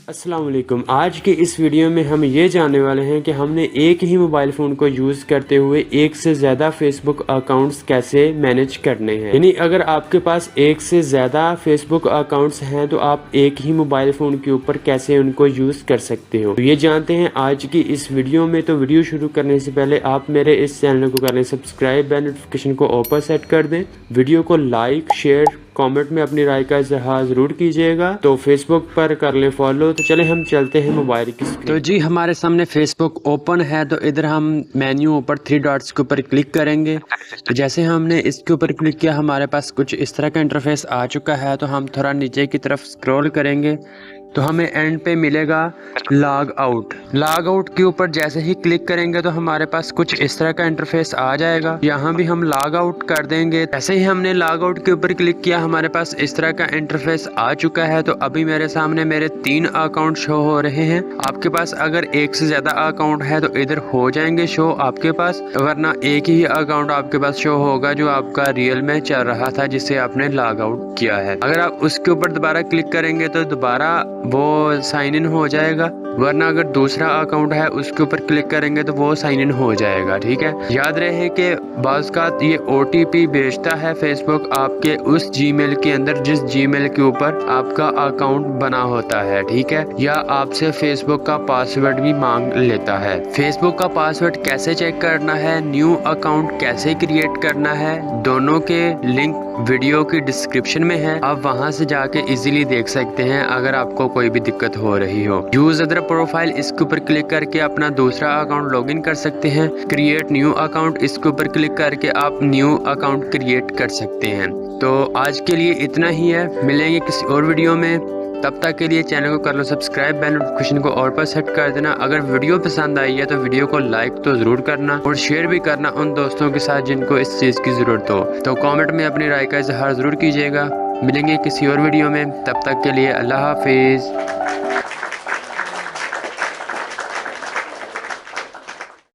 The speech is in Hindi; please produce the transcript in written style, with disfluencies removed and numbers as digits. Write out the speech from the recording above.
अस्सलाम वालेकुम। आज के इस वीडियो में हम ये जानने वाले हैं कि हमने एक ही मोबाइल फ़ोन को यूज़ करते हुए एक से ज़्यादा फेसबुक अकाउंट्स कैसे मैनेज करने हैं। यानी अगर आपके पास एक से ज़्यादा फेसबुक अकाउंट्स हैं तो आप एक ही मोबाइल फ़ोन के ऊपर कैसे उनको यूज़ कर सकते हो, तो ये जानते हैं आज की इस वीडियो में। तो वीडियो शुरू करने से पहले आप मेरे इस चैनल को कर लें सब्सक्राइब, बेल नोटिफिकेशन को ऑल पर सेट कर दें, वीडियो को लाइक शेयर कमेंट में अपनी राय का इजहार जरूर कीजिएगा। तो फेसबुक पर कर लें फॉलो। तो चले हम चलते हैं मोबाइल की स्क्रीन। तो जी हमारे सामने फेसबुक ओपन है, तो इधर हम मेन्यू ऊपर 3 डॉट्स के ऊपर क्लिक करेंगे। तो जैसे हमने इसके ऊपर क्लिक किया हमारे पास कुछ इस तरह का इंटरफेस आ चुका है। तो हम थोड़ा नीचे की तरफ स्क्रॉल करेंगे तो हमें एंड पे मिलेगा लॉग आउट। लॉग आउट के ऊपर जैसे ही क्लिक करेंगे तो हमारे पास कुछ इस तरह का इंटरफेस आ जाएगा। यहाँ भी हम लॉग आउट कर देंगे। जैसे ही हमने लॉग आउट के ऊपर क्लिक किया हमारे पास इस तरह का इंटरफेस आ चुका है। तो अभी मेरे सामने मेरे 3 अकाउंट शो हो रहे हैं। आपके पास अगर एक से ज्यादा अकाउंट है तो इधर हो जाएंगे शो आपके पास, वरना एक ही अकाउंट आपके पास शो होगा जो आपका रियल में चल रहा था जिसे आपने लॉग आउट किया है। अगर आप उसके ऊपर दोबारा क्लिक करेंगे तो दोबारा वो साइन इन हो जाएगा, वरना अगर दूसरा अकाउंट है उसके ऊपर क्लिक करेंगे तो वो साइन इन हो जाएगा। ठीक है, याद रहे कि बाज़ का ये OTP भेजता है फेसबुक आपके उस जीमेल के अंदर जिस जीमेल के ऊपर आपका अकाउंट बना होता है। ठीक है, या आपसे फेसबुक का पासवर्ड भी मांग लेता है। फेसबुक का पासवर्ड कैसे चेक करना है, न्यू अकाउंट कैसे क्रिएट करना है, दोनों के लिंक वीडियो की डिस्क्रिप्शन में है। आप वहां से जाके इजीली देख सकते हैं अगर आपको कोई भी दिक्कत हो रही हो। यूज अदर प्रोफाइल इसके ऊपर क्लिक करके अपना दूसरा अकाउंट लॉगिन कर सकते हैं। क्रिएट न्यू अकाउंट इसके ऊपर क्लिक करके आप न्यू अकाउंट क्रिएट कर सकते हैं। तो आज के लिए इतना ही है, मिलेंगे किसी और वीडियो में। तब तक के लिए चैनल को कर लो सब्सक्राइब, बेल नोटिफिकेशन को ऑल पर सेट कर देना। अगर वीडियो पसंद आई है तो वीडियो को लाइक तो जरूर करना और शेयर भी करना उन दोस्तों के साथ जिनको इस चीज़ की ज़रूरत हो। तो कमेंट में अपनी राय का इजहार ज़रूर कीजिएगा। मिलेंगे किसी और वीडियो में, तब तक के लिए अल्लाह हाफिज़।